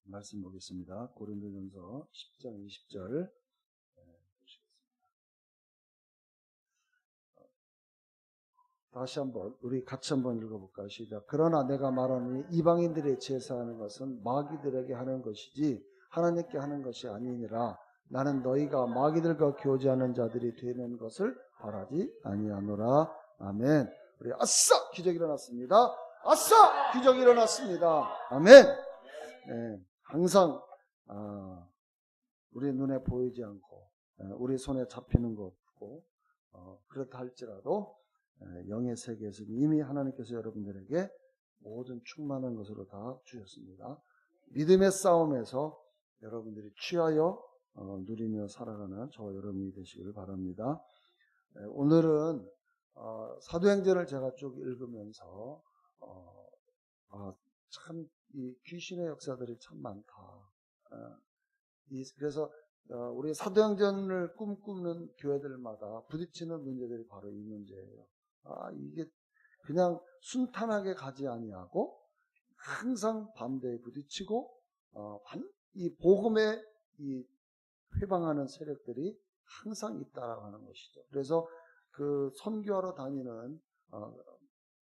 말씀 보겠습니다. 고린도전서 10장 20절 보시겠습니다. 다시 한번 우리 같이 한번 읽어볼까요? 시작. 그러나 내가 말하니 이방인들의 제사하는 것은 마귀들에게 하는 것이지 하나님께 하는 것이 아니니라. 나는 너희가 마귀들과 교제하는 자들이 되는 것을 바라지 아니하노라. 아멘. 우리 아싸 기적이 일어났습니다. 아싸 기적이 일어났습니다. 아멘. 네, 항상 우리 눈에 보이지 않고 우리 손에 잡히는 거 없고 그렇다 할지라도 영의 세계에서 이미 하나님께서 여러분들에게 모든 충만한 것으로 다 주셨습니다. 믿음의 싸움에서 여러분들이 취하여 누리며 살아가는 저와 여러분이 되시길 바랍니다. 오늘은 사도행전을 제가 쭉 읽으면서 참 이 귀신의 역사들이 참 많다. 그래서 우리 사도행전을 꿈꾸는 교회들마다 부딪히는 문제들이 바로 이 문제예요. 이게 그냥 순탄하게 가지 아니하고 항상 반대에 부딪히고 이 복음에 이 회방하는 세력들이 항상 있다라고 하는 것이죠. 그래서 그 선교하러 다니는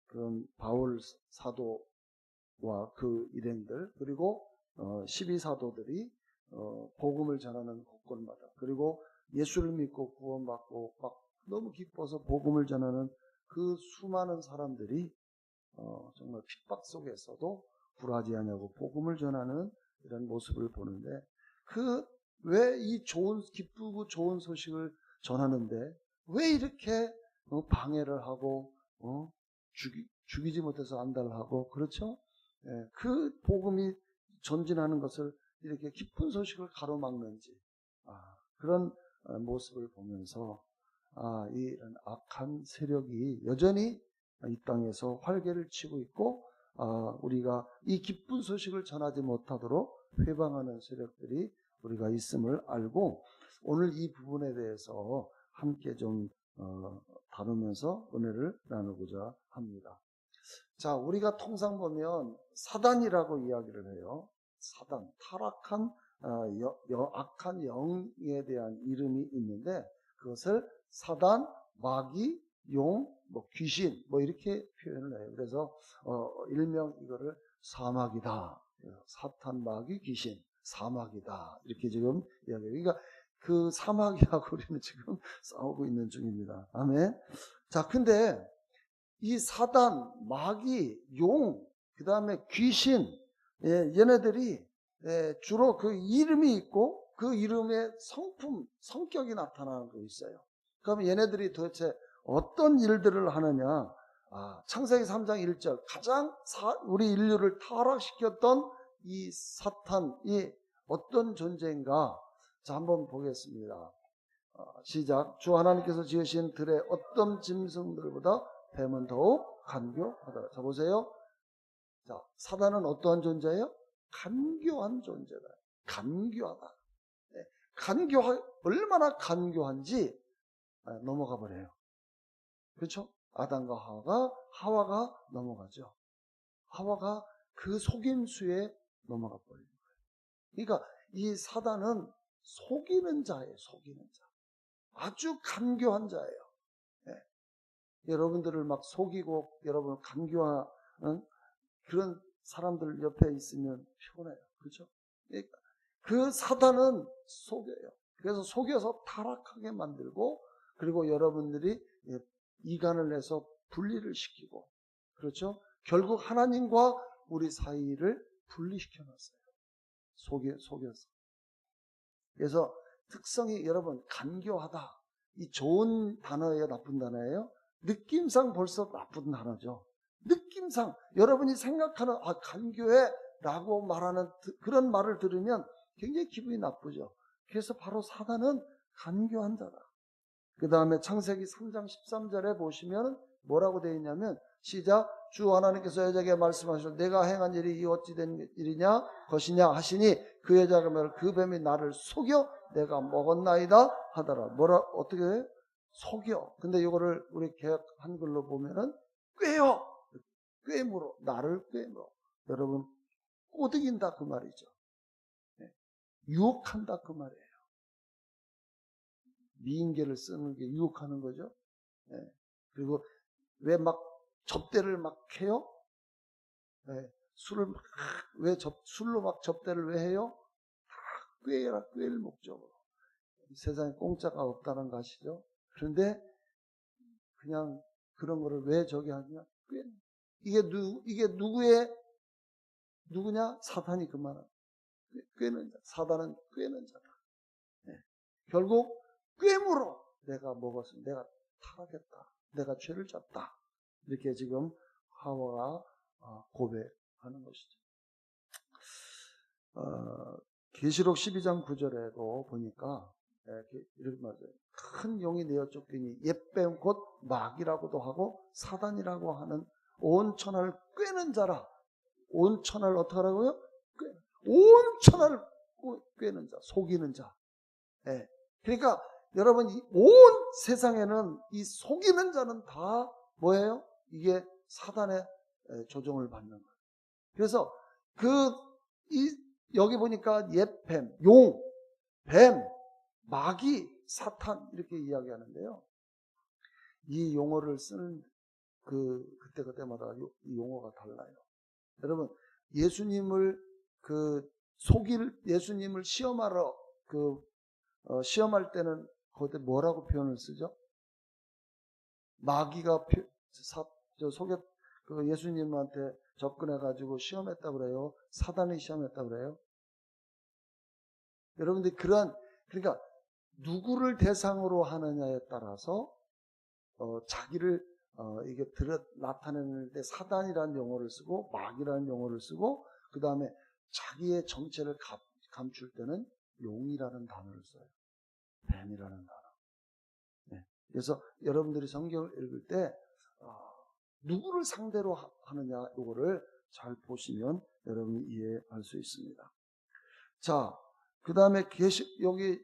그런 바울 사도와 그 일행들 그리고 12사도들이 복음을 전하는 곳곳마다 그리고 예수를 믿고 구원받고 막 너무 기뻐서 복음을 전하는 그 수많은 사람들이 정말 핍박 속에서도 굴하지 않냐고 복음을 전하는 이런 모습을 보는데 왜 이 기쁘고 좋은 소식을 전하는데 왜 이렇게 방해를 하고 죽이지 못해서 안달하고 그렇죠? 그 복음이 전진하는 것을 이렇게 기쁜 소식을 가로막는지 그런 모습을 보면서 이런 악한 세력이 여전히 이 땅에서 활개를 치고 있고 우리가 이 기쁜 소식을 전하지 못하도록 회방하는 세력들이 우리가 있음을 알고 오늘 이 부분에 대해서 함께 좀 다루면서 은혜를 나누고자 합니다. 자, 우리가 통상 보면 사단이라고 이야기를 해요. 사단, 타락한 악한 영에 대한 이름이 있는데 그것을 사단, 마귀, 용, 귀신 이렇게 표현을 해요. 그래서 일명 이거를 사막이다. 사탄, 마귀, 귀신, 사막이다. 이렇게 지금 이야기해요. 그러니까 그 사막이라고 우리는 지금 싸우고 있는 중입니다. 아멘. 자, 근데 이 사단, 마귀, 용, 그 다음에 귀신, 얘네들이 주로 그 이름이 있고 그 이름의 성격이 나타나는 거 있어요. 그럼 얘네들이 도대체 어떤 일들을 하느냐? 창세기 3장 1절 가장 우리 인류를 타락시켰던 이 사탄이 어떤 존재인가? 자, 한번 보겠습니다. 시작. 주 하나님께서 지으신 들의 어떤 짐승들보다 뱀은 더욱 간교하더라. 자, 보세요. 자, 사단은 어떠한 존재예요? 간교한 존재다. 간교하다. 얼마나 간교한지 넘어가 버려요. 그렇죠? 아담과 하와가 넘어가죠. 하와가 그 속임수에 넘어가 버리는 거예요. 그러니까 이 사단은 속이는 자예요. 속이는 자. 아주 간교한 자예요. 여러분들을 막 속이고 여러분을 간교하는 그런 사람들 옆에 있으면 피곤해요. 그렇죠? 그러니까 그 사단은 속여요. 그래서 속여서 타락하게 만들고 그리고 여러분들이 이간을 내서 분리를 시키고 그렇죠? 결국 하나님과 우리 사이를 분리시켜 놨어요. 속여서. 그래서 특성이 여러분 간교하다. 이 좋은 단어예요? 나쁜 단어예요? 느낌상 벌써 나쁜 단어죠. 느낌상 여러분이 생각하는 간교해 라고 말하는 그런 말을 들으면 굉장히 기분이 나쁘죠. 그래서 바로 사단은 간교한 자다. 그 다음에 창세기 3장 13절에 보시면 뭐라고 되어 있냐면 시작. 주 하나님께서 여자에게 말씀하시고 내가 행한 일이 어찌 된 일이냐 것이냐 하시니 그 여자가 말을 그 뱀이 나를 속여 내가 먹었나이다 하더라. 어떻게 해? 속여. 근데 이거를 우리 개역 한글로 보면은 꿰어. 꿰물어. 나를 꿰물어. 여러분 꼬드긴다 그 말이죠. 유혹한다 그 말이에요. 미인계를 쓰는 게 유혹하는 거죠. 예. 그리고 왜 막 접대를 막 해요? 예. 술로 막 접대를 왜 해요? 다 꾀일 목적으로. 세상에 공짜가 없다는 거 아시죠? 그런데 그냥 그런 거를 왜 저기 하냐? 이게 누구냐? 사탄이 그 말은. 꾀는 자. 사단은 꾀는 자다. 네. 결국 꾀물어 내가 먹었으면 내가 타락했다. 내가 죄를 졌다. 이렇게 지금 하와가 고백하는 것이죠. 계시록 12장 9절에도 보니까 이렇게 말해요. 큰 용이 내어 쫓기니 옛뱀 곧 마귀라고도 하고 사단이라고 하는 온 천하를 꾀는 자라. 온 천하를 어떻게 하라고요? 온 천하를 꾀는 자, 속이는 자. 예. 그러니까 여러분 온 세상에는 이 속이는 자는 다 뭐예요? 이게 사단의 조종을 받는 거예요. 그래서 여기 보니까 옛뱀, 용, 뱀, 마귀, 사탄 이렇게 이야기하는데요. 이 용어를 쓰는 그때마다 이 용어가 달라요. 여러분 예수님을 예수님을 시험하러 시험할 때는 그때 뭐라고 표현을 쓰죠? 마귀가 예수님한테 접근해가지고 시험했다고 그래요? 사단이 시험했다고 그래요? 여러분들 그러니까 누구를 대상으로 하느냐에 따라서 자기를 이게 나타내는 때 사단이라는 용어를 쓰고 마귀라는 용어를 쓰고 그 다음에 자기의 정체를 감출 때는 용이라는 단어를 써요. 뱀이라는 단어. 네. 그래서 여러분들이 성경을 읽을 때 누구를 상대로 하느냐 이거를 잘 보시면 여러분이 이해할 수 있습니다. 자, 그 다음에 여기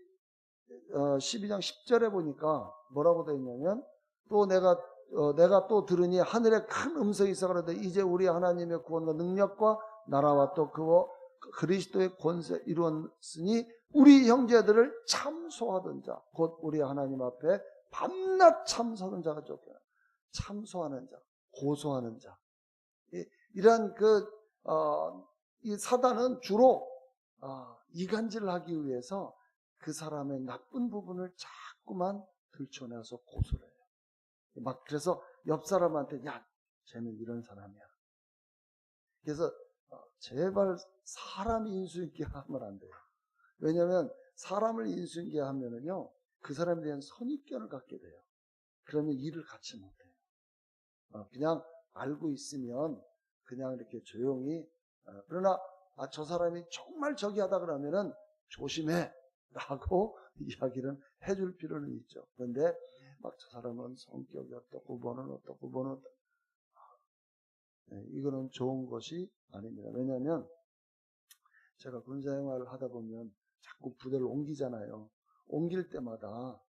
12장 10절에 보니까 뭐라고 되어 있냐면 또 내가 또 들으니 하늘에 큰 음성이 있어 가로되 이제 우리 하나님의 구원과 능력과 나라와 또 그리스도의 권세 이루었으니 우리 형제들을 참소하던 자 곧 우리 하나님 앞에 밤낮 참소하던 자가 쫓겨나. 참소하는 자, 고소하는 자. 이런 이 사단은 주로 이간질을 하기 위해서 그 사람의 나쁜 부분을 자꾸만 들춰내서 고소를 해요. 그래서 옆 사람한테 야, 쟤는 이런 사람이야. 그래서 제발 사람이 인수인계 하면 안 돼요. 왜냐하면 사람을 인수인계 하면은요 그 사람에 대한 선입견을 갖게 돼요. 그러면 일을 같이 못해요. 그냥 알고 있으면 그냥 이렇게 조용히 그러나 저 사람이 정말 저기하다 그러면은 조심해 라고 이야기를 해줄 필요는 있죠. 그런데 막 저 사람은 성격이 어떻고 뭐는 어떻고 이거는 좋은 것이 아닙니다. 왜냐하면 제가 군사생활을 하다 보면 자꾸 부대를 옮기잖아요. 옮길 때마다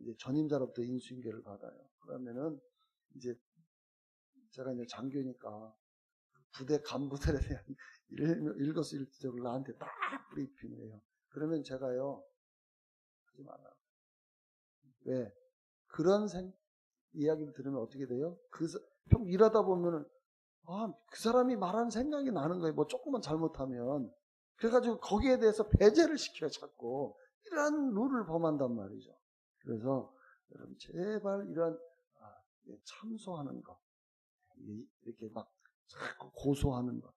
이제 전임자로부터 인수인계를 받아요. 그러면은 이제 제가 이제 장교니까 부대 간부들에 대한 일거수일투족을 나한테 딱 브리핑을 해요. 그러면 제가요 하지 마라. 왜? 그런 이야기를 들으면 어떻게 돼요? 평 일하다 보면은 그 사람이 말하는 생각이 나는 거예요. 뭐 조금만 잘못하면. 그래가지고 거기에 대해서 배제를 시켜요, 자꾸. 이런 룰을 범한단 말이죠. 그래서 여러분 제발 이런 참소하는 거, 이렇게 막 자꾸 고소하는 거,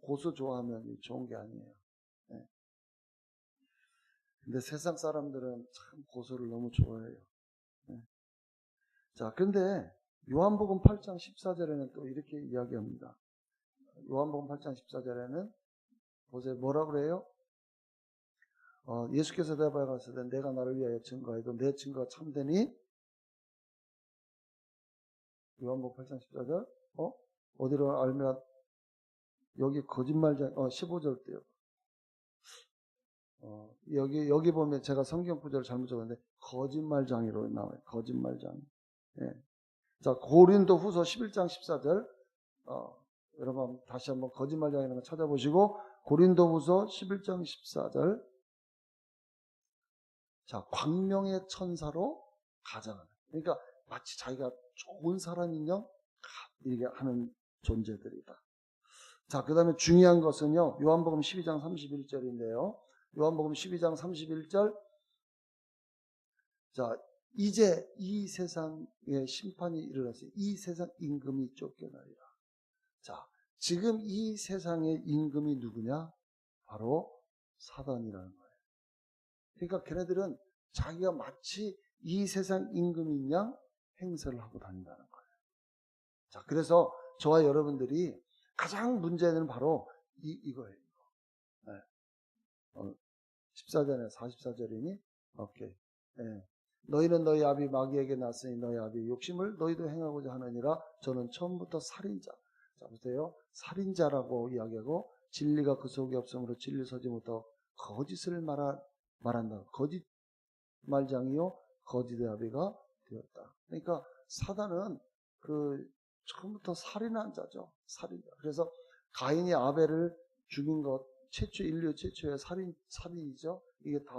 고소 좋아하면 좋은 게 아니에요. 네. 근데 세상 사람들은 참 고소를 너무 좋아해요. 네. 자, 근데 요한복음 8장 14절에는 또 이렇게 이야기합니다. 요한복음 8장 14절에는 보세요. 뭐라 그래요? 예수께서 대답하여 가시되 내가 나를 위하여 증거해도 내 증거가 참되니? 요한복음 8장 14절 어디로 알면 여기 거짓말장 15절 때요. 여기 보면 제가 성경 구절을 잘못 적었는데 거짓말장이로 나와요. 거짓말장. 예. 자, 고린도 후서 11장 14절 여러분 다시 한번 거짓말장이라는 거 찾아보시고 고린도후서 11장 14절. 자, 광명의 천사로 가장하는. 그러니까 마치 자기가 좋은 사람인 영 이렇게 하는 존재들이다. 자, 그 다음에 중요한 것은요, 요한복음 12장 31절인데요. 요한복음 12장 31절. 자, 이제 이 세상에 심판이 일어났어요. 이 세상 임금이 쫓겨나리라. 자, 지금 이 세상의 임금이 누구냐? 바로 사단이라는 거예요. 그러니까 걔네들은 자기가 마치 이 세상 임금인 양 행세를 하고 다닌다는 거예요. 자, 그래서 저와 여러분들이 가장 문제는 바로 이거예요. 네. 14절에 44절이니? 오케이. 네. 너희는 너희 아비 마귀에게 났으니 너희 아비의 욕심을 너희도 행하고자 하느니라. 저는 처음부터 살인자. 자, 보세요. 살인자라고 이야기하고 진리가 그 속에 없으므로 진리 서지 못하고 거짓을 말한다. 거짓 말장이요 거짓의 아비가 되었다. 그러니까 사단은 그 처음부터 살인한 자죠. 살인자. 그래서 가인이 아벨을 죽인 것 인류 최초의 살인이죠. 이게 다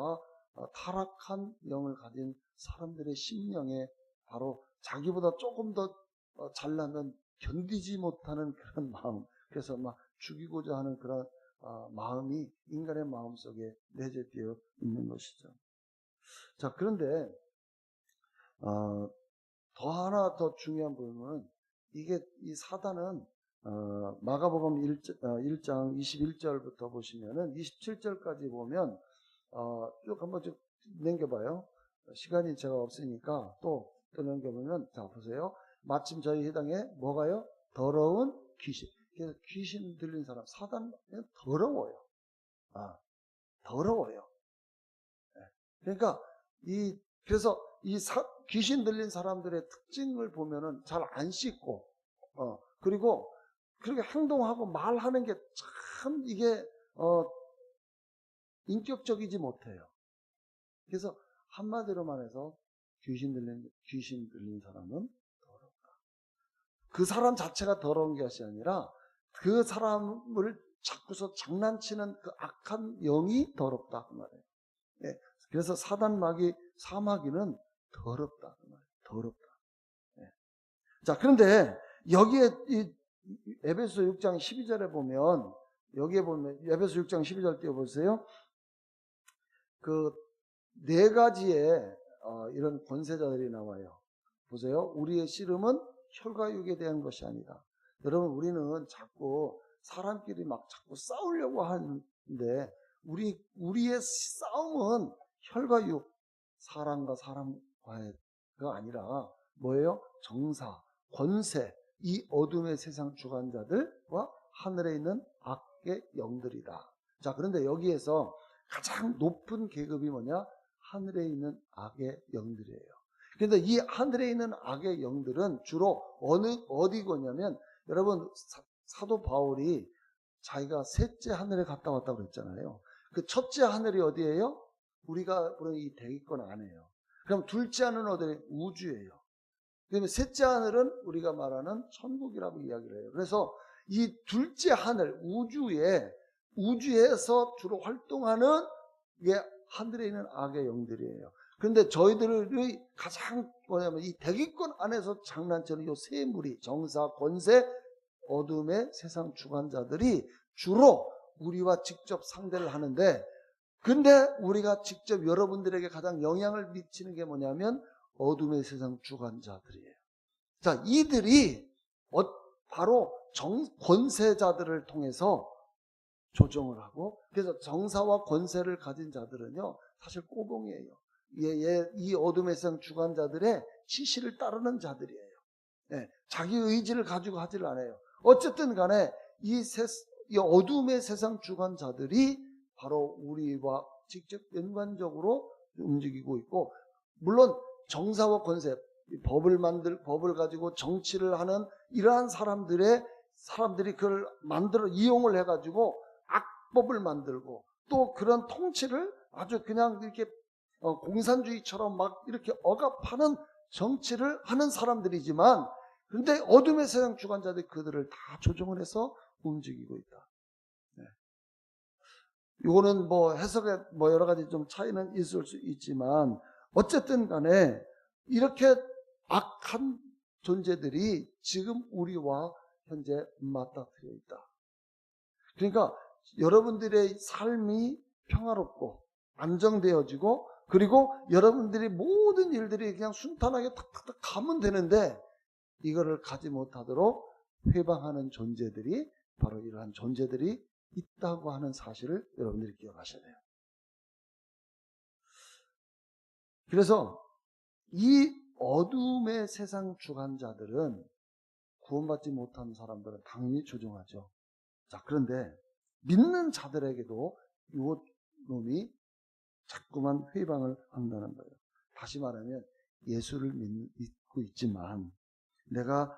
타락한 영을 가진 사람들의 심령에 바로 자기보다 조금 더 잘나면 견디지 못하는 그런 마음, 그래서 막 죽이고자 하는 그런 마음이 인간의 마음속에 내재되어 있는 것이죠. 자, 그런데 더 하나 더 중요한 부분은 이게 이 사단은 마가복음 1장 21절부터 보시면은 27절까지 보면 쭉 한번 쭉 넘겨봐요. 시간이 제가 없으니까 또 넘겨보면, 자, 보세요. 마침 저희 해당에 뭐가요? 더러운 귀신. 그래서 귀신 들린 사람, 사단은 더러워요. 더러워요. 그러니까 그래서 귀신 들린 사람들의 특징을 보면은 잘 안 씻고, 그리고 그렇게 행동하고 말하는 게 참 이게 인격적이지 못해요. 그래서 한마디로 말해서 귀신 들린 사람은 더럽다. 그 사람 자체가 더러운 것이 아니라 그 사람을 자꾸서 장난치는 그 악한 영이 더럽다 그 말이에요. 네. 그래서 사마귀는 더럽다 그 말이에요. 더럽다. 네. 자, 그런데 여기에 에베소 6장 12절에 보면, 여기에 보면 에베소 6장 12절 띄워보세요. 그 네 가지의 이런 권세자들이 나와요. 보세요. 우리의 씨름은 혈과 육에 대한 것이 아니다. 여러분, 우리는 자꾸 사람끼리 막 자꾸 싸우려고 하는데 우리의 싸움은 혈과 육, 사람과 사람과의 가 아니라 뭐예요? 정사, 권세, 이 어둠의 세상 주관자들과 하늘에 있는 악의 영들이다. 자, 그런데 여기에서 가장 높은 계급이 뭐냐? 하늘에 있는 악의 영들이에요. 그런데 이 하늘에 있는 악의 영들은 주로 어디거냐면, 여러분, 사도 바울이 자기가 셋째 하늘에 갔다 왔다고 그랬잖아요. 그 첫째 하늘이 어디예요? 우리가 부르는 이 대기권 안에요. 그럼 둘째 하늘은 어디예요? 우주예요. 그러면 셋째 하늘은 우리가 말하는 천국이라고 이야기를 해요. 그래서 이 둘째 하늘, 우주에서 주로 활동하는 게 하늘에 있는 악의 영들이에요. 그런데 저희들의 가장 뭐냐면 이 대기권 안에서 장난치는 이 세 무리, 정사, 권세, 어둠의 세상 주관자들이 주로 우리와 직접 상대를 하는데, 근데 우리가 직접 여러분들에게 가장 영향을 미치는 게 뭐냐면 어둠의 세상 주관자들이에요. 자, 이들이 바로 권세자들을 통해서 조정을 하고, 그래서 정사와 권세를 가진 자들은요 사실 꼬봉이에요. 이 어둠의 세상 주관자들의 지시를 따르는 자들이에요. 네, 자기 의지를 가지고 하지를 않아요. 어쨌든 간에 이 어둠의 세상 주관자들이 바로 우리와 직접 연관적으로 움직이고 있고, 물론 정사와 권세, 법을 가지고 정치를 하는 이러한 사람들이 그걸 이용을 해가지고 악법을 만들고, 또 그런 통치를 아주 그냥 이렇게 공산주의처럼 막 이렇게 억압하는 정치를 하는 사람들이지만, 그런데 어둠의 세상 주관자들이 그들을 다 조정을 해서 움직이고 있다. 네. 이거는 뭐 해석에 뭐 여러 가지 좀 차이는 있을 수 있지만 어쨌든 간에 이렇게 악한 존재들이 지금 우리와 현재 맞닥뜨려 있다. 그러니까 여러분들의 삶이 평화롭고 안정되어지고 그리고 여러분들이 모든 일들이 그냥 순탄하게 탁탁탁 가면 되는데 이거를 가지 못하도록 회방하는 존재들이 바로 이러한 존재들이 있다고 하는 사실을 여러분들이 기억하셔야 돼요. 그래서 이 어둠의 세상 주관자들은 구원받지 못한 사람들은 당연히 조종하죠. 자, 그런데 믿는 자들에게도 이 놈이 자꾸만 회방을 한다는 거예요. 다시 말하면 예수를 믿고 있지만 내가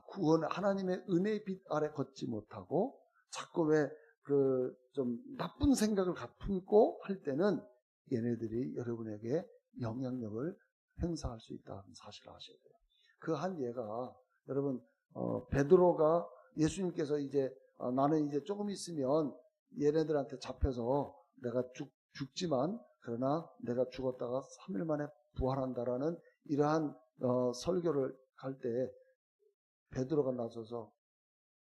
구원 하나님의 은혜의 빛 아래 걷지 못하고 자꾸 왜 그 좀 나쁜 생각을 품고 할 때는 얘네들이 여러분에게 영향력을 행사할 수 있다는 사실을 아셔야 돼요. 그 한 예가 여러분 베드로가 예수님께서 이제 나는 이제 조금 있으면 얘네들한테 잡혀서 내가 죽지만 그러나 내가 죽었다가 3일 만에 부활한다라는 이러한 설교를 할 때 베드로가 나서서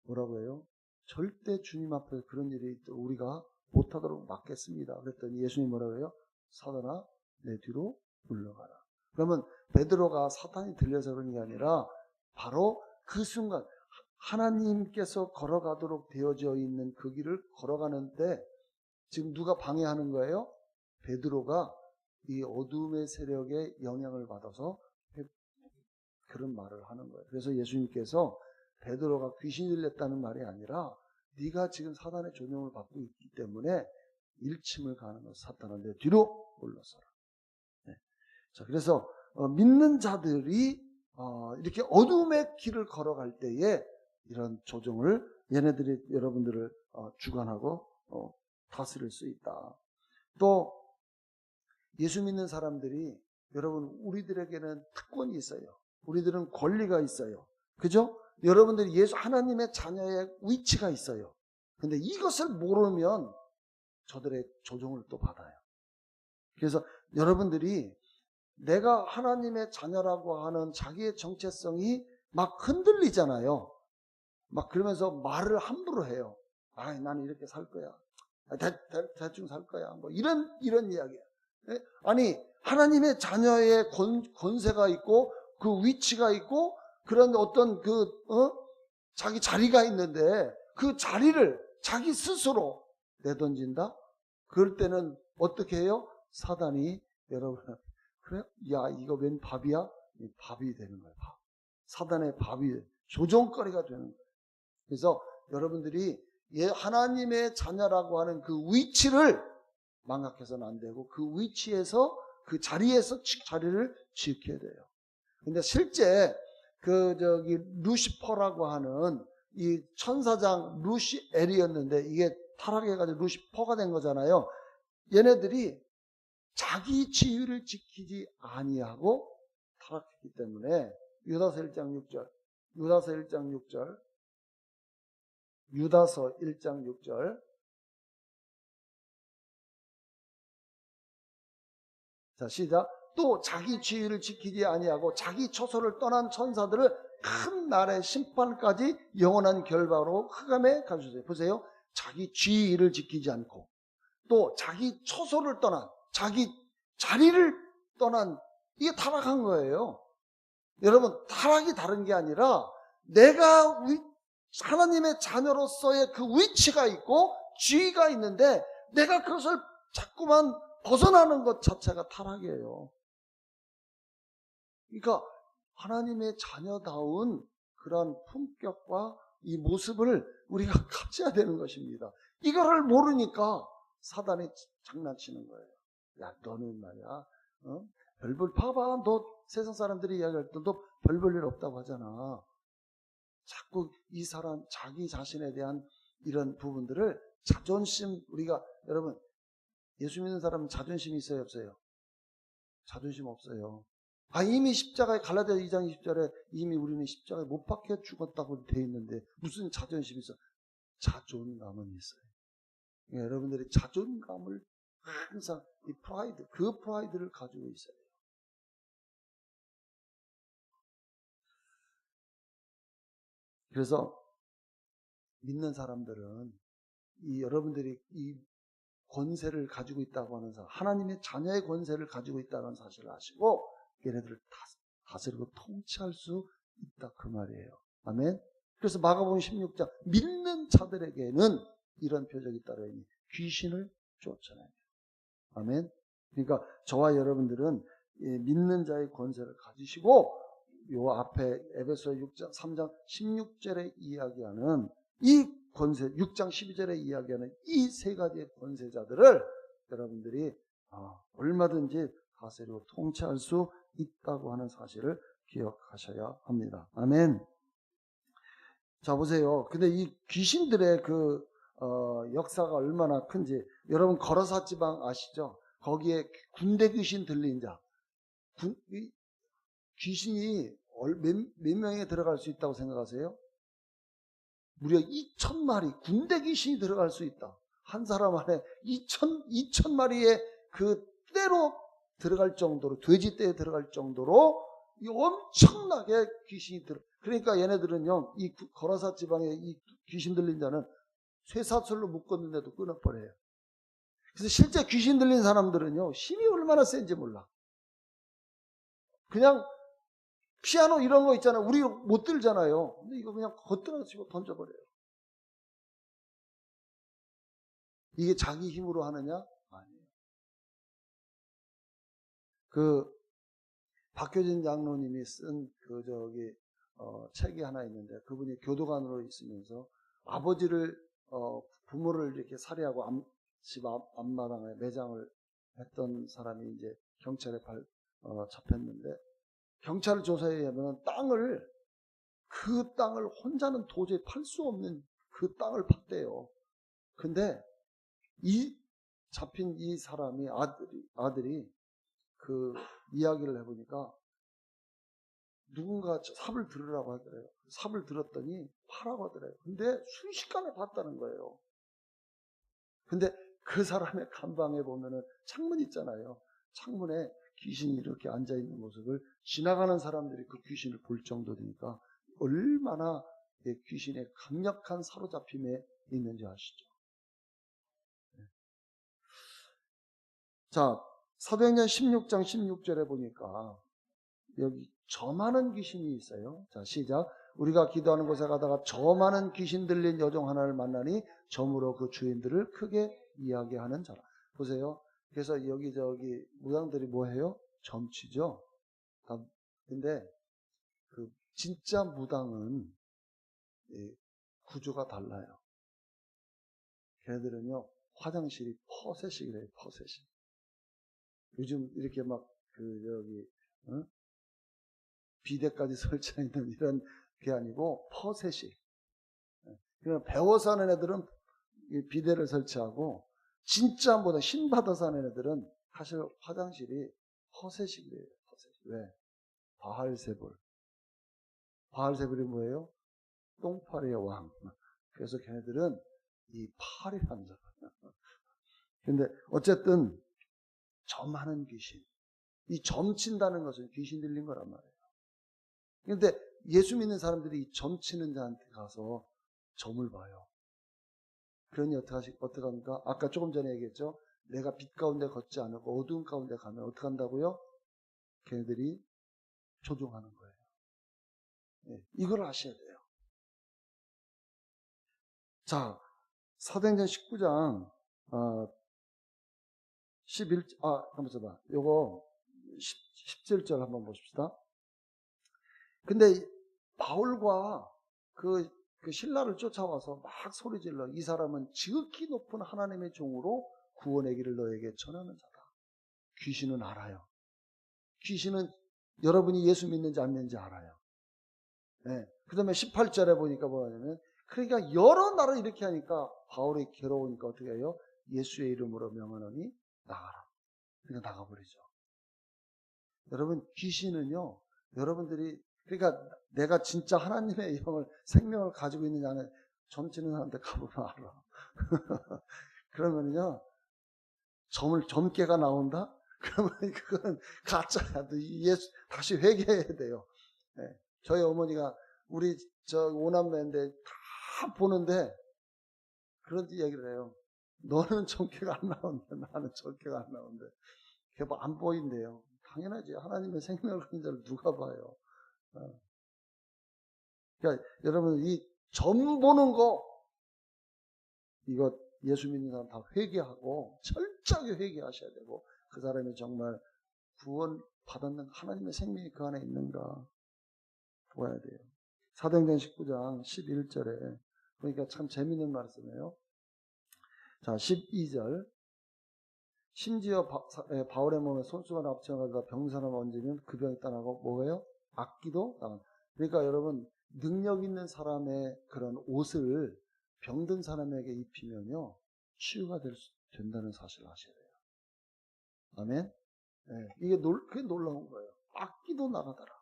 뭐라고 해요? 절대 주님 앞에 그런 일이 우리가 못하도록 막겠습니다. 그랬더니 예수님이 뭐라고 해요? 사단아 내 뒤로 물러가라. 그러면 베드로가 사탄이 들려서 그런 게 아니라 바로 그 순간 하나님께서 걸어가도록 되어져 있는 그 길을 걸어가는데 지금 누가 방해하는 거예요? 베드로가 이 어둠의 세력에 영향을 받아서 그런 말을 하는 거예요. 그래서 예수님께서 베드로가 귀신이 들렸다는 말이 아니라 네가 지금 사단의 조종을 받고 있기 때문에 일침을 가는 것, 사탄아 내 뒤로 물러서라. 네. 자, 그래서 믿는 자들이 이렇게 어둠의 길을 걸어갈 때에 이런 조종을 얘네들이 여러분들을 주관하고 다스릴 수 있다. 또 예수 믿는 사람들이 여러분 우리들에게는 특권이 있어요. 우리들은 권리가 있어요. 그죠? 여러분들이 예수 하나님의 자녀의 위치가 있어요. 근데 이것을 모르면 저들의 조종을 또 받아요. 그래서 여러분들이 내가 하나님의 자녀라고 하는 자기의 정체성이 막 흔들리잖아요. 막 그러면서 말을 함부로 해요. 나는 이렇게 살 거야. 대충 살 거야. 뭐 이런 이야기야. 아니 하나님의 자녀의 권세가 있고 그 위치가 있고 그런 어떤 자기 자리가 있는데 그 자리를 자기 스스로 내던진다? 그럴 때는 어떻게 해요? 사단이 여러분 그래? 야 이거 웬 밥이야? 밥이 되는 거예요. 밥. 사단의 밥이 조종거리가 되는 거예요. 그래서 여러분들이 하나님의 자녀라고 하는 그 위치를 망각해서는 안 되고 그 위치에서 그 자리에서 자리를 지켜야 돼요. 근데 실제 루시퍼라고 하는 이 천사장 루시엘이었는데 이게 타락해가지고 루시퍼가 된 거잖아요. 얘네들이 자기 지위를 지키지 아니하고 타락했기 때문에 유다서 1장 6절 자 시작. 또 자기 지위를 지키지 아니하고 자기 처소를 떠난 천사들을 큰 날의 심판까지 영원한 결박으로 흑암에 가주세요. 보세요. 자기 지위를 지키지 않고 또 자기 처소를 떠난 자기 자리를 떠난 이게 타락한 거예요. 여러분 타락이 다른 게 아니라 내가 하나님의 자녀로서의 그 위치가 있고 지위가 있는데 내가 그것을 자꾸만 벗어나는 것 자체가 타락이에요. 그러니까 하나님의 자녀다운 그런 품격과 이 모습을 우리가 가져야 되는 것입니다. 이거를 모르니까 사단이 장난치는 거예요. 야 너는 말이야 별볼 봐봐 너 세상 사람들이 이야기할 때 너 별 볼 일 없다고 하잖아. 자꾸 이 사람 자기 자신에 대한 이런 부분들을 자존심 우리가 여러분 예수 믿는 사람은 자존심이 있어요 없어요? 자존심 없어요. 이미 십자가에 갈라디아 2장 20절에 이미 우리는 십자가에 못 박혀 죽었다고 돼 있는데 무슨 자존심이 있어? 자존감은 있어요. 여러분들이 자존감을 항상 이 프라이드, 그 프라이드를 가지고 있어야 돼요. 그래서 믿는 사람들은 여러분들이 이 권세를 가지고 있다고 하는 사람, 하나님의 자녀의 권세를 가지고 있다는 사실을 아시고 얘네들을 다스리고 통치할 수 있다 그 말이에요. 아멘. 그래서 마가복음 16장 믿는 자들에게는 이런 표적이 따르니 귀신을 쫓아내요. 아멘. 그러니까 저와 여러분들은 믿는 자의 권세를 가지시고 요 앞에 에베소 6장 3장 16절에 이야기하는 이 권세, 6장 12절에 이야기하는 이 세 가지의 권세자들을 여러분들이 얼마든지 다스리고 통치할 수 있다고 하는 사실을 기억하셔야 합니다. 아멘. 자, 보세요. 근데 이 귀신들의 역사가 얼마나 큰지 여러분 거라사 지방 아시죠? 거기에 군대 귀신 들린 자. 귀신이 몇 명에 들어갈 수 있다고 생각하세요? 무려 2,000마리 군대 귀신이 들어갈 수 있다. 한 사람 안에 2,000마리의 그 떼로 들어갈 정도로, 돼지 떼에 들어갈 정도로 엄청나게 귀신이 그러니까 얘네들은요, 이 거라사 지방에 이 귀신 들린 자는 쇠사슬로 묶었는데도 끊어버려요. 그래서 실제 귀신 들린 사람들은요, 힘이 얼마나 센지 몰라. 그냥 피아노 이런 거 있잖아요. 우리 못 들잖아요. 근데 이거 그냥 걷들어 치고 던져버려요. 이게 자기 힘으로 하느냐? 아니에요. 박효진 장로님이 쓴 책이 하나 있는데 그분이 교도관으로 있으면서 아버지를 부모를 이렇게 살해하고 집 앞마당에 매장을 했던 사람이 이제 경찰에 잡혔는데 경찰 조사에 의하면 그 땅을 혼자는 도저히 팔 수 없는 그 땅을 팠대요. 근데 잡힌 이 사람이 아들이 그 이야기를 해보니까 누군가 삽을 들으라고 하더래요. 삽을 들었더니 파라고 하더래요. 근데 순식간에 봤다는 거예요. 근데 그 사람의 간방에 보면은 창문 있잖아요. 창문에 귀신이 이렇게 앉아있는 모습을 지나가는 사람들이 그 귀신을 볼 정도니까 얼마나 귀신의 강력한 사로잡힘에 있는지 아시죠? 자, 사도행전 16장 16절에 보니까 여기 저 많은 귀신이 있어요. 자, 시작. 우리가 기도하는 곳에 가다가 저 많은 귀신 들린 여종 하나를 만나니 점으로 그 주인들을 크게 이야기하는 자라. 보세요. 그래서 여기저기 무당들이 뭐 해요? 점치죠. 근데 진짜 무당은 구조가 달라요. 걔네들은요, 화장실이 퍼셋이래요, 퍼셋이. 요즘 이렇게 막 비데까지 설치해 있는 이런 게 아니고 퍼셋이. 그냥 배워서 하는 애들은 비데를 설치하고 진짜 무당 신 받아서 하는 애들은 사실 화장실이 퍼셋이 그래요. 퍼셋이. 왜? 바알세불이 뭐예요? 똥파리의 왕. 그래서 걔네들은 이 파리란 자. 근데 어쨌든 점하는 귀신. 이 점친다는 것은 귀신 들린 거란 말이에요. 근데 예수 믿는 사람들이 이 점치는 자한테 가서 점을 봐요. 그러니 어떻게 합니까? 아까 조금 전에 얘기했죠. 내가 빛 가운데 걷지 않고 어두운 가운데 가면 어떻게 한다고요? 걔네들이 조종하는 거예요. 네, 이걸 아셔야 돼요. 자, 사도행전 19장 11, 요거 17절 한번 보십시다. 근데 바울과 그 신라를 쫓아와서 막 소리질러. 이 사람은 지극히 높은 하나님의 종으로 구원의 길을 너에게 전하는 자다. 귀신은 알아요. 귀신은 여러분이 예수 믿는지 안 믿는지 알아요. 네. 그 다음에 18절에 보니까 뭐냐면 그러니까 여러 나라 이렇게 하니까 바울이 괴로우니까 어떻게 해요? 예수의 이름으로 명하노니 나가라. 그러니까 나가버리죠. 여러분 귀신은요. 여러분들이 그러니까 내가 진짜 하나님의 영을 생명을 가지고 있느냐는 점치는 사람한테 가보면 알아. 그러면요, 점괘가 나온다? 그러면 그건 가짜야. 예수, 다시 회개해야 돼요. 네. 저희 어머니가 우리 오남매인데 다 보는데 그런 얘기를 해요. 너는 점괘가 안 나오는데 나는 점괘가 안 나오는데 그게 뭐 안 보인대요. 당연하지. 하나님의 생명을 가진 자를 누가 봐요. 그러니까 여러분 이 점 보는 거 이거 예수 믿는 사람 다 회개하고 철저하게 회개하셔야 되고 그 사람이 정말 구원 받았는 하나님의 생명이 그 안에 있는가 보아야 돼요. 사도행전 19장 11절에 그러니까 참 재밌는 말씀이에요. 자 12절 심지어 바울의 몸에 손수가 납치어가지고 병사를 얹으면 그 병이 떠나고 뭐예요? 악기도 나간다. 그러니까 여러분 능력 있는 사람의 그런 옷을 병든 사람에게 입히면요 치유가 된다는 사실을 아셔야 돼요. 아멘. 네, 그게 놀라운 거예요. 악기도 나가더라.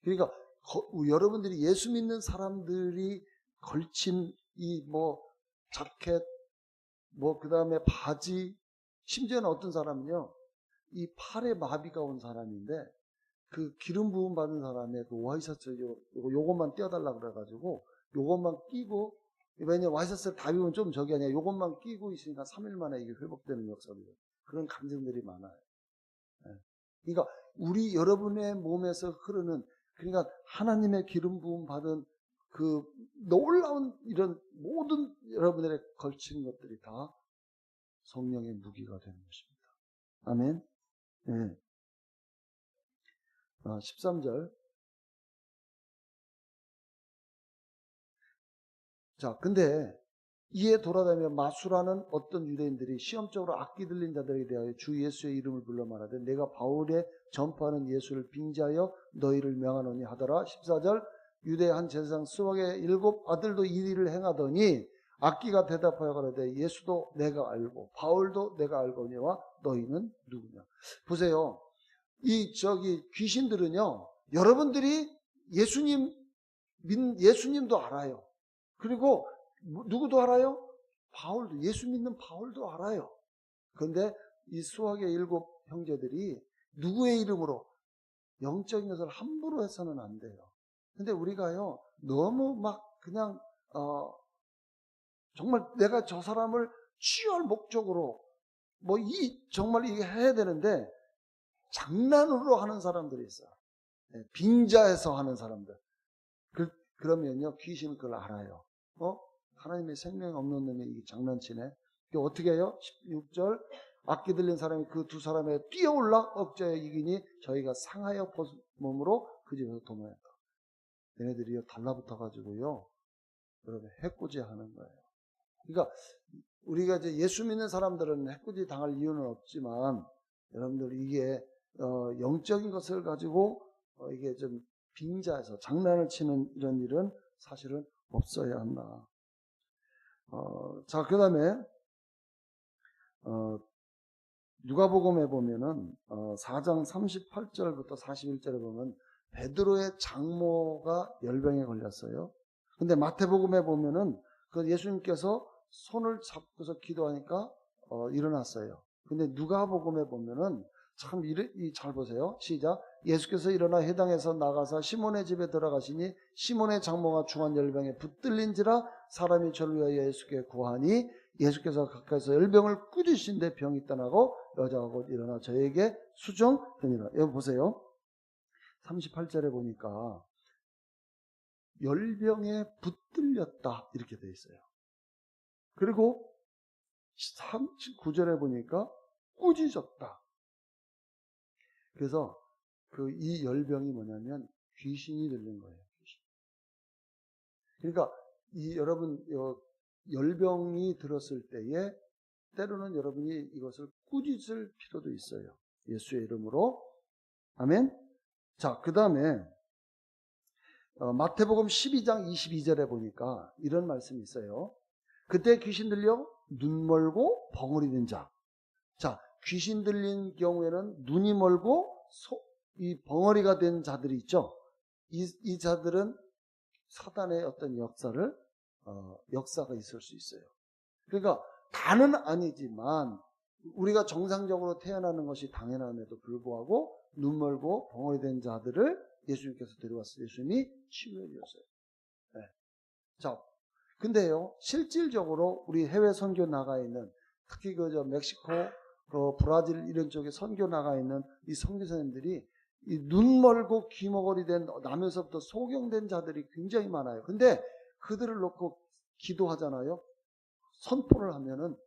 그러니까 여러분들이 예수 믿는 사람들이 걸친 이 자켓 그 다음에 바지 심지어는 어떤 사람은요 이 팔에 마비가 온 사람인데 그 기름 부음 받은 사람의 그 와이셔츠 요것만 떼어달라 그래가지고 요것만 끼고 왜냐면 와이셔츠를 다 입으면 좀 저기 아니야 요것만 끼고 있으니까 3일 만에 이게 회복되는 역사들이에요. 그런 감정들이 많아요. 네. 그러니까 우리 여러분의 몸에서 흐르는 그러니까 하나님의 기름 부음 받은 그 놀라운 이런 모든 여러분들의 걸친 것들이 다 성령의 무기가 되는 것입니다. 아멘. 네. 13절. 자, 근데 이에 돌아다니며 마술하는 어떤 유대인들이 시험적으로 악기 들린 자들에게 대하여 주 예수의 이름을 불러 말하되 내가 바울의 전파하는 예수를 빙자하여 너희를 명하노니 하더라. 14절 유대 한 제사장 스wak의 7 아들도 이 일을 행하더니 악기가 대답하여 가로되 예수도 내가 알고 바울도 내가 알거니와 너희는 누구냐. 보세요. 귀신들은요 여러분들이 예수님도 알아요. 그리고 누구도 알아요? 바울도, 예수 믿는 바울도 알아요. 그런데 이 수학의 7 형제들이 누구의 이름으로 영적인 것을 함부로 해서는 안 돼요. 근데 우리가요 너무 막 그냥 정말 내가 저 사람을 치유할 목적으로 정말 이게 해야 되는데 장난으로 하는 사람들이 있어요. 빙자해서 하는 사람들. 그러면요 귀신은 그걸 알아요. 하나님의 생명 없는 놈이 이게 장난치네. 어떻게 해요? 16절 악기 들린 사람이 그 두 사람에 뛰어올라 억제하여 이기니 저희가 상하여 몸으로 그 집에서 도망했다. 얘네들이요 달라붙어 가지고요 여러분 해코지 하는 거예요. 그러니까 우리가 이제 예수 믿는 사람들은 해코지 당할 이유는 없지만 여러분들 이게 영적인 것을 가지고 이게 좀 빙자해서 장난을 치는 이런 일은 사실은 없어야 한다. 자, 그 다음에 누가복음에 보면은 4장 38절부터 41절에 보면 베드로의 장모가 열병에 걸렸어요. 근데 마태복음에 보면은 그 예수님께서 손을 잡고서 기도하니까 일어났어요. 근데 누가복음에 보면은 참 잘 보세요. 시작. 예수께서 일어나 회당에서 나가사 시몬의 집에 들어가시니 시몬의 장모가 중한 열병에 붙들린지라 사람이 저를 위하여 예수께 구하니 예수께서 가까이서 열병을 꾸짖으신데 병이 떠나고 여자가 곧 일어나 저에게 수종되니라. 여기 보세요. 38절에 보니까 열병에 붙들렸다 이렇게 되어 있어요. 그리고 39절에 보니까 꾸짖었다. 그래서 이 열병이 뭐냐면 귀신이 들린 거예요. 귀신. 그러니까 여러분 열병이 들었을 때에 때로는 여러분이 이것을 꾸짖을 필요도 있어요. 예수의 이름으로. 아멘. 자, 그 다음에 마태복음 12장 22절에 보니까 이런 말씀이 있어요. 그때 귀신 들려 눈 멀고 벙어리 된 자. 자, 귀신 들린 경우에는 눈이 멀고 이 벙어리가 된 자들이 있죠. 이 자들은 사단의 어떤 역사가 있을 수 있어요. 그러니까 다는 아니지만 우리가 정상적으로 태어나는 것이 당연함에도 불구하고 눈 멀고 벙어리 된 자들을 예수님께서 데려왔어요. 예수님이 치유해 주셨어요. 네. 자, 근데요, 실질적으로 우리 해외 선교 나가 있는, 특히 멕시코, 브라질 이런 쪽에 선교 나가 있는 이 선교사님들이 이 눈 멀고 귀 머거리 된 나면서부터 소경된 자들이 굉장히 많아요. 근데 그들을 놓고 기도하잖아요. 선포를 하면은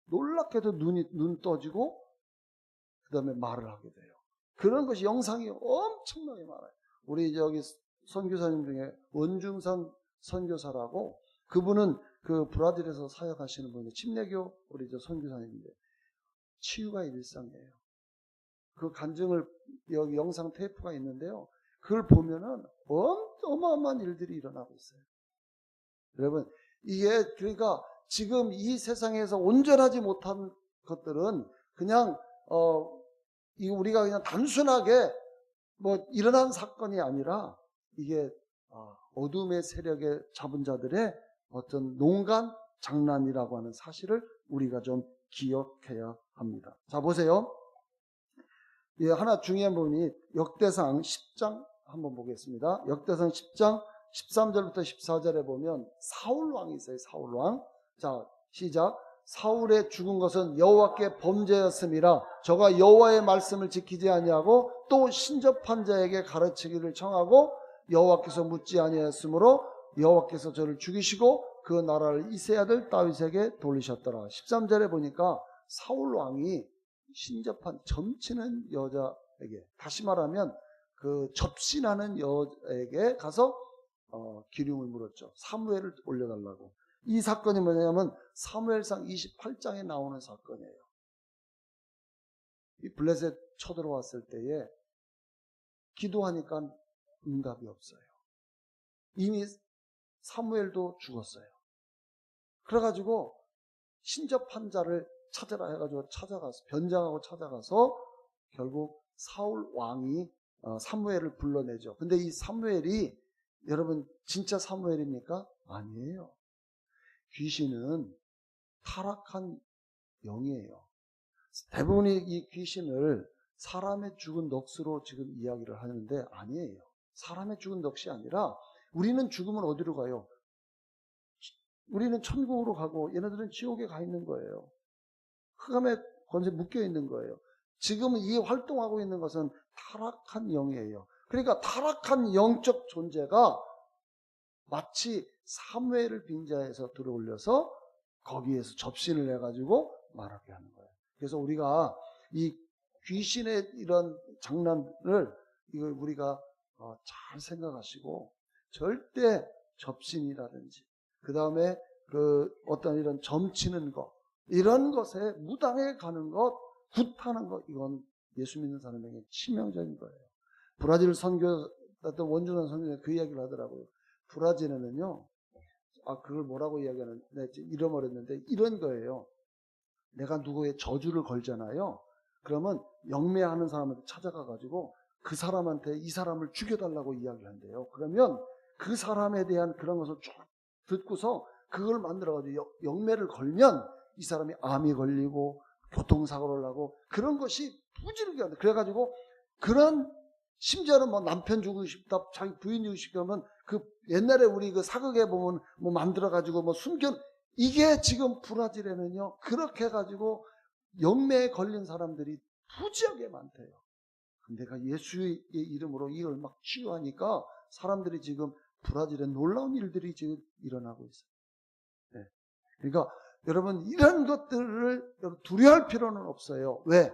놀랍게도 눈 떠지고 그 다음에 말을 하게 돼요. 그런 것이 영상이 엄청나게 많아요. 우리 저기 선교사님 중에 원중선 선교사라고, 그분은 그 브라질에서 사역하시는 분이 침례교 우리 저 선교사님인데 치유가 일상이에요. 그 간증을 여기 영상 테이프가 있는데요. 그걸 보면은 어마어마한 일들이 일어나고 있어요. 여러분, 이게 그러니까 지금 이 세상에서 온전하지 못한 것들은 그냥 이 우리가 그냥 단순하게 뭐 일어난 사건이 아니라 이게 어둠의 세력에 잡은 자들의 어떤 농간 장난이라고 하는 사실을 우리가 좀 기억해야 합니다. 자, 보세요. 예, 하나 중요한 부분이 역대상 10장 한번 보겠습니다. 역대상 10장 13절부터 14절에 보면 사울 왕이 있어요. 사울 왕. 자, 시작. 사울의 죽은 것은 여호와께 범죄였음이라 저가 여호와의 말씀을 지키지 아니하고 또 신접한 자에게 가르치기를 청하고 여호와께서 묻지 아니하였으므로 여호와께서 저를 죽이시고 그 나라를 이세 아들 다윗에게 돌리셨더라. 13절에 보니까 사울 왕이 신접한 점치는 여자에게, 다시 말하면 그 접신하는 여자에게 가서 기름을 물었죠. 사무엘을 올려달라고. 이 사건이 뭐냐면 사무엘상 28장에 나오는 사건이에요. 이 블레셋 쳐들어왔을 때에 기도하니까 응답이 없어요. 이미 사무엘도 죽었어요. 그래가지고 신접한 자를 찾아라 해가지고 찾아가서 변장하고 찾아가서 결국 사울 왕이 사무엘을 불러내죠. 근데 이 사무엘이 여러분 진짜 사무엘입니까? 아니에요. 귀신은 타락한 영이에요. 대부분이 이 귀신을 사람의 죽은 넋으로 지금 이야기를 하는데 아니에요. 사람의 죽은 넋이 아니라 우리는 죽으면 어디로 가요? 우리는 천국으로 가고 얘네들은 지옥에 가 있는 거예요. 흑암에 건세 묶여 있는 거예요. 지금 이 활동하고 있는 것은 타락한 영이에요. 그러니까 타락한 영적 존재가 마치 사무엘을 빙자해서 들어올려서 거기에서 접신을 해가지고 말하게 하는 거예요. 그래서 우리가 이 귀신의 이런 장난을 이걸 우리가 잘 생각하시고 절대 접신이라든지 그 다음에 그 어떤 이런 점치는 것 이런 것에 무당에 가는 것, 굿하는 것 이건 예수 믿는 사람에게 치명적인 거예요. 브라질 선교 어떤 원주산 선교에 그 이야기를 하더라고요. 브라질에는요, 그걸 뭐라고 이야기하는, 내가 잃어버렸는데, 이런 거예요. 내가 누구의 저주를 걸잖아요. 그러면 영매하는 사람한테 찾아가가지고 그 사람한테 이 사람을 죽여달라고 이야기한대요. 그러면 그 사람에 대한 그런 것을 쭉 듣고서 그걸 만들어가지고 영매를 걸면 이 사람이 암이 걸리고 교통사고를 하고 그런 것이 부지런히 한다. 그래가지고 그런 심지어는 뭐 남편 주고 싶다, 자기 부인 주고 싶다 하면 그 옛날에 우리 그 사극에 보면 뭐 만들어가지고 뭐 숨겨, 이게 지금 브라질에는요, 그렇게 해가지고 영매에 걸린 사람들이 부지하게 많대요. 내가 예수의 이름으로 이걸 막 치유하니까 사람들이 지금 브라질에 놀라운 일들이 지금 일어나고 있어요. 네. 그러니까 여러분 이런 것들을 두려워할 필요는 없어요. 왜?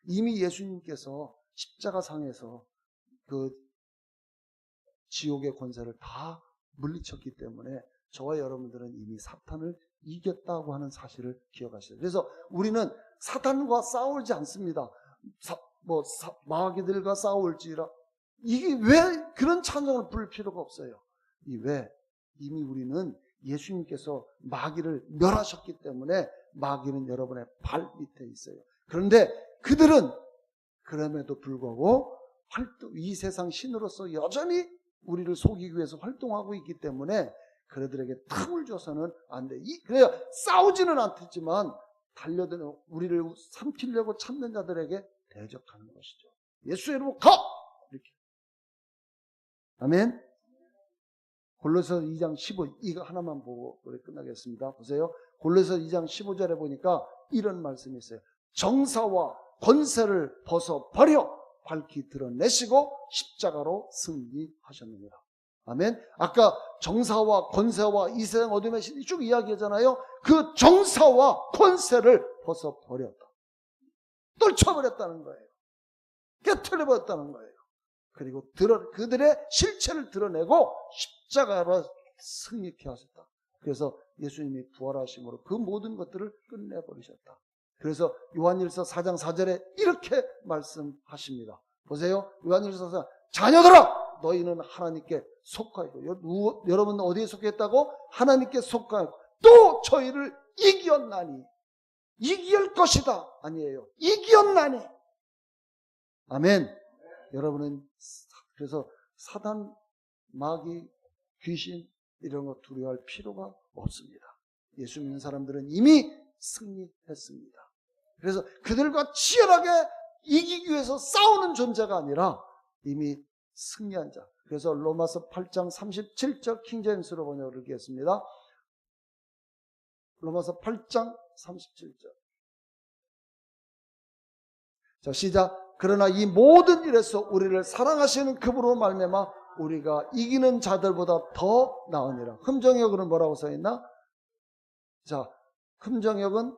이미 예수님께서 십자가상에서 그 지옥의 권세를 다 물리쳤기 때문에 저와 여러분들은 이미 사탄을 이겼다고 하는 사실을 기억하셔야 돼요. 그래서 우리는 사탄과 싸우지 않습니다. 마귀들과 싸울지라. 이게 왜 그런 찬송을 부를 필요가 없어요. 왜? 이미 우리는 예수님께서 마귀를 멸하셨기 때문에 마귀는 여러분의 발 밑에 있어요. 그런데 그들은 그럼에도 불구하고 이 세상 신으로서 여전히 우리를 속이기 위해서 활동하고 있기 때문에 그들에게 틈을 줘서는 안 돼. 그래야 싸우지는 않겠지만 달려드는 우리를 삼키려고 찾는 자들에게 대적하는 것이죠. 예수의 이름으로 가! 이렇게. 아멘. 골로새서 2장 15 이거 하나만 보고 우리 끝나겠습니다. 보세요. 골로새서 2장 15절에 보니까 이런 말씀이 있어요. 정사와 권세를 벗어버려 밝히 드러내시고 십자가로 승리하셨느니라. 아멘. 아까 정사와 권세와 이 세상 어둠의 신이 쭉 이야기하잖아요. 그 정사와 권세를 벗어버렸다. 떨쳐버렸다는 거예요. 깨트려버렸다는 거예요. 그리고 그들의 실체를 드러내고 십자가로 승리케 하셨다. 그래서 예수님이 부활하심으로 그 모든 것들을 끝내버리셨다. 그래서 요한일서 4장 4절에 이렇게 말씀하십니다. 보세요. 요한일서 4장 자녀들아 너희는 하나님께 속하였고 여러분은 어디에 속했다고? 하나님께 속하였고 또 저희를 이겼나니 이길 것이다 아니에요. 이겼나니. 아멘. 여러분은 그래서 사단, 마귀, 귀신 이런 거 두려워할 필요가 없습니다. 예수 믿는 사람들은 이미 승리했습니다. 그래서 그들과 치열하게 이기기 위해서 싸우는 존재가 아니라 이미 승리한 자. 그래서 로마서 8장 37절 킹제임스로 번역하겠습니다. 로마서 8장 37절. 자, 시작. 그러나 이 모든 일에서 우리를 사랑하시는 그분으로 말미암아 우리가 이기는 자들보다 더 나으니라. 흠정역은 뭐라고 써있나? 자, 흠정역은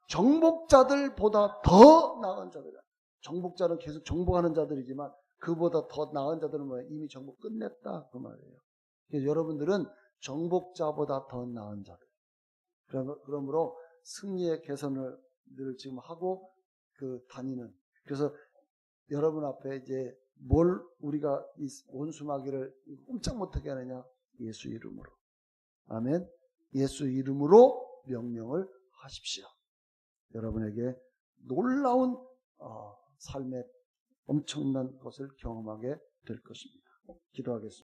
정복자들보다 더 나은 자들이야. 정복자는 계속 정복하는 자들이지만 그보다 더 나은 자들은 뭐야? 이미 정복 끝냈다 그 말이에요. 그래서 여러분들은 정복자보다 더 나은 자들. 그러므로 승리의 개선을 늘 지금 하고 다니는. 그래서 여러분 앞에 이제 뭘 우리가 이 원수마귀를 꼼짝 못하게 하느냐? 예수 이름으로. 아멘. 예수 이름으로 명령을 하십시오. 여러분에게 놀라운 삶의 엄청난 것을 경험하게 될 것입니다. 기도하겠습니다.